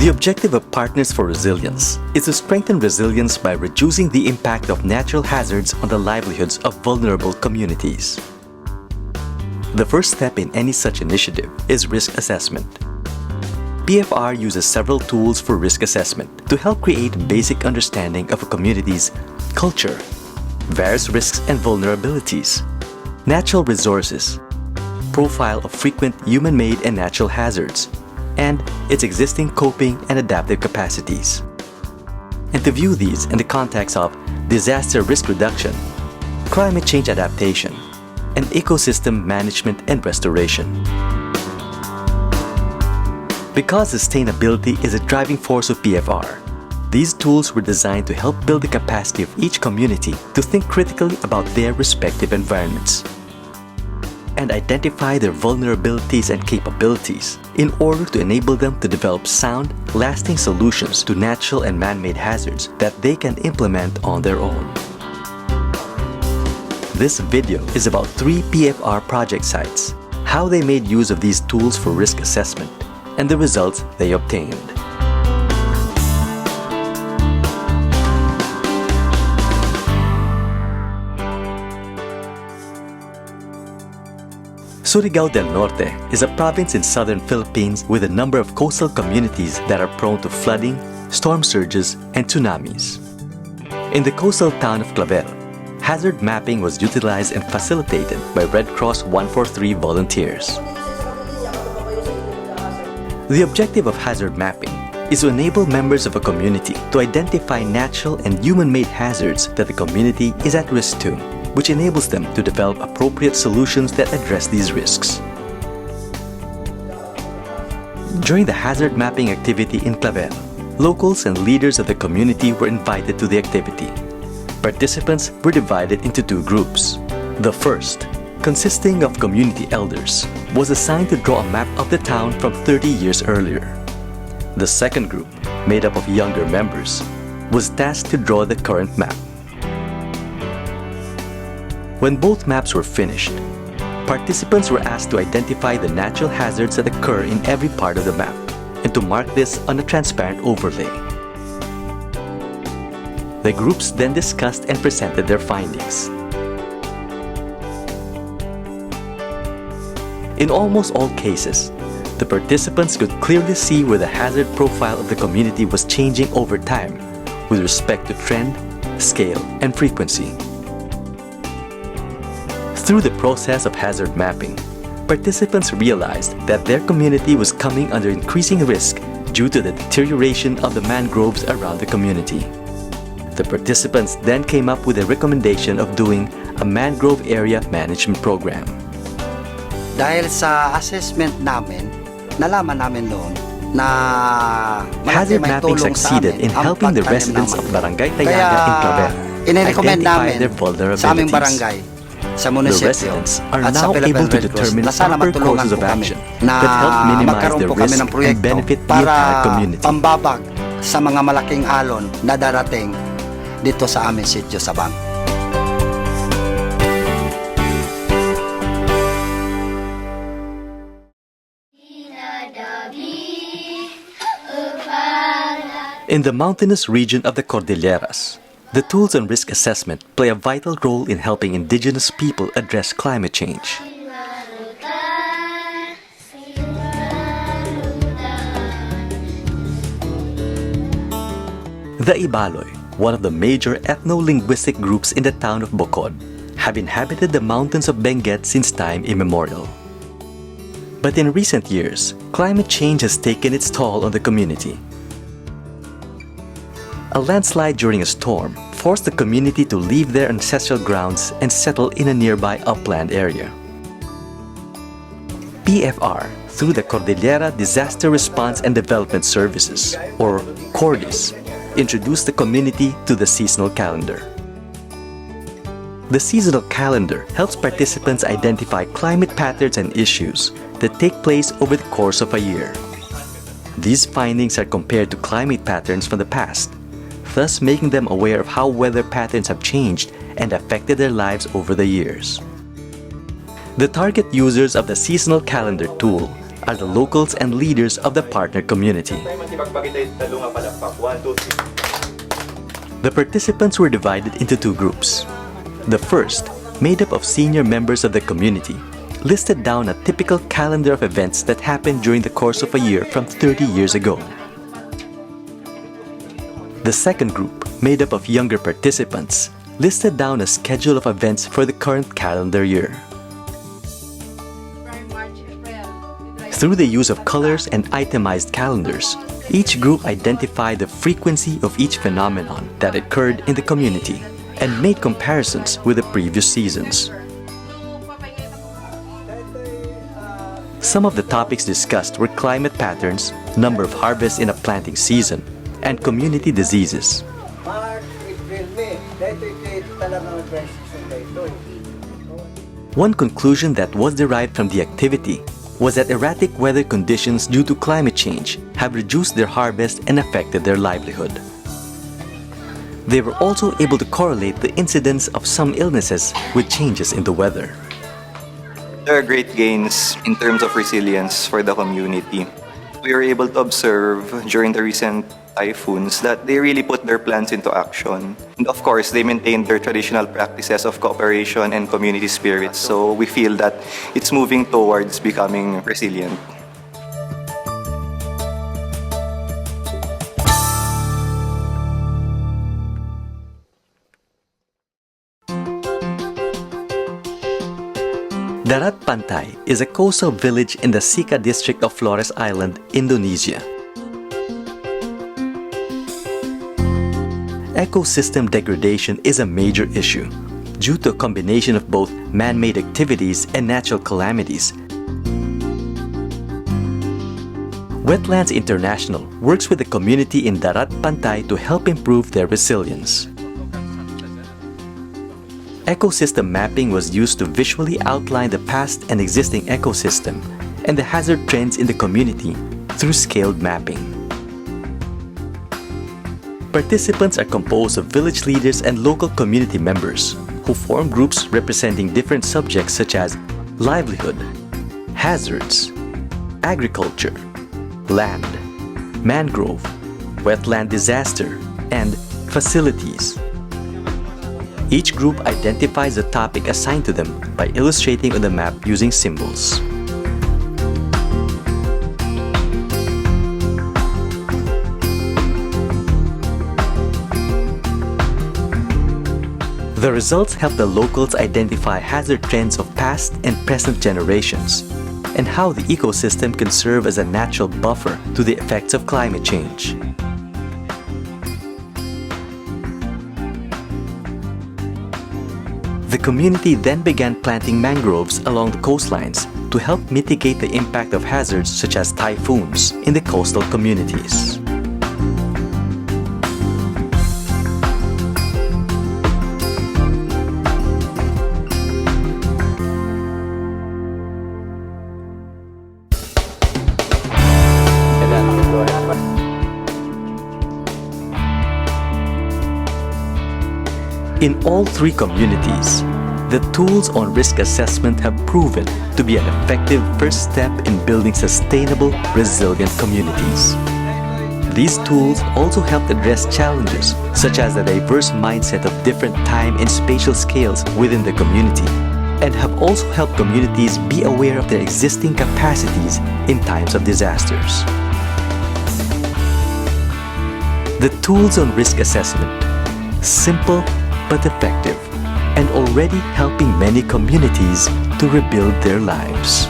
The objective of Partners for Resilience is to strengthen resilience by reducing the impact of natural hazards on the livelihoods of vulnerable communities. The first step in any such initiative is risk assessment. PFR uses several tools for risk assessment to help create basic understanding of a community's culture, various risks and vulnerabilities, natural resources, profile of frequent human-made and natural hazards, and its existing coping and adaptive capacities. And to view these in the context of disaster risk reduction, climate change adaptation, and ecosystem management and restoration. Because sustainability is a driving force of PFR, these tools were designed to help build the capacity of each community to think critically about their respective environments and identify their vulnerabilities and capabilities in order to enable them to develop sound, lasting solutions to natural and man-made hazards that they can implement on their own. This video is about 3 PFR project sites, how they made use of these tools for risk assessment, and the results they obtained. Surigao del Norte is a province in southern Philippines with a number of coastal communities that are prone to flooding, storm surges, and tsunamis. In the coastal town of Clavel, hazard mapping was utilized and facilitated by Red Cross 143 volunteers. The objective of hazard mapping is to enable members of a community to identify natural and human-made hazards that the community is at risk to, which enables them to develop appropriate solutions that address these risks. During the hazard mapping activity in Clavel, locals and leaders of the community were invited to the activity. Participants were divided into 2 groups. The first, consisting of community elders, was assigned to draw a map of the town from 30 years earlier. The second group, made up of younger members, was tasked to draw the current map. When both maps were finished, participants were asked to identify the natural hazards that occur in every part of the map and to mark this on a transparent overlay. The groups then discussed and presented their findings. In almost all cases, the participants could clearly see where the hazard profile of the community was changing over time with respect to trend, scale, and frequency. Through the process of hazard mapping, participants realized that their community was coming under increasing risk due to the deterioration of the mangroves around the community. The participants then came up with a recommendation of doing a mangrove area management program. Dahil sa assessment namin, nalaman namin noon na hazard mapping succeeded in helping the residents of Barangay Tayaga in Clavel identify their vulnerabilities. Sa the residents are now able to determine proper courses of action that help minimize the risk and benefit the entire community. Pambabag sa mga malaking alon na darating dito sa aming sitio sa Bang. In the mountainous region of the Cordilleras, the tools on risk assessment play a vital role in helping indigenous people address climate change. The Ibaloy, one of the major ethno-linguistic groups in the town of Bocod, have inhabited the mountains of Benguet since time immemorial. But in recent years, climate change has taken its toll on the community. A landslide during a storm forced the community to leave their ancestral grounds and settle in a nearby upland area. PFR, through the Cordillera Disaster Response and Development Services, or CORDIS, introduced the community to the seasonal calendar. The seasonal calendar helps participants identify climate patterns and issues that take place over the course of a year. These findings are compared to climate patterns from the past, thus making them aware of how weather patterns have changed and affected their lives over the years. The target users of the seasonal calendar tool are the locals and leaders of the partner community. The participants were divided into two groups. The first, made up of senior members of the community, listed down a typical calendar of events that happened during the course of a year from 30 years ago. The second group, made up of younger participants, listed down a schedule of events for the current calendar year. Through the use of colors and itemized calendars, each group identified the frequency of each phenomenon that occurred in the community and made comparisons with the previous seasons. Some of the topics discussed were climate patterns, number of harvests in a planting season, and community diseases. One conclusion that was derived from the activity was that erratic weather conditions due to climate change have reduced their harvest and affected their livelihood. They were also able to correlate the incidence of some illnesses with changes in the weather. There are great gains in terms of resilience for the community. We were able to observe during the recent typhoons that they really put their plans into action. And of course, they maintained their traditional practices of cooperation and community spirit. So we feel that it's moving towards becoming resilient. Darat Pantai is a coastal village in the Sika district of Flores Island, Indonesia. Ecosystem degradation is a major issue due to a combination of both man-made activities and natural calamities. Wetlands International works with the community in Darat Pantai to help improve their resilience. Ecosystem mapping was used to visually outline the past and existing ecosystem and the hazard trends in the community through scaled mapping. Participants are composed of village leaders and local community members who form groups representing different subjects such as livelihood, hazards, agriculture, land, mangrove, wetland disaster, and facilities. Each group identifies the topic assigned to them by illustrating on the map using symbols. The results help the locals identify hazard trends of past and present generations and how the ecosystem can serve as a natural buffer to the effects of climate change. The community then began planting mangroves along the coastlines to help mitigate the impact of hazards such as typhoons in the coastal communities. In all three communities, the tools on risk assessment have proven to be an effective first step in building sustainable, resilient communities. These tools also help address challenges such as the diverse mindset of different time and spatial scales within the community, and have also helped communities be aware of their existing capacities in times of disasters. The tools on risk assessment, simple but effective, and already helping many communities to rebuild their lives.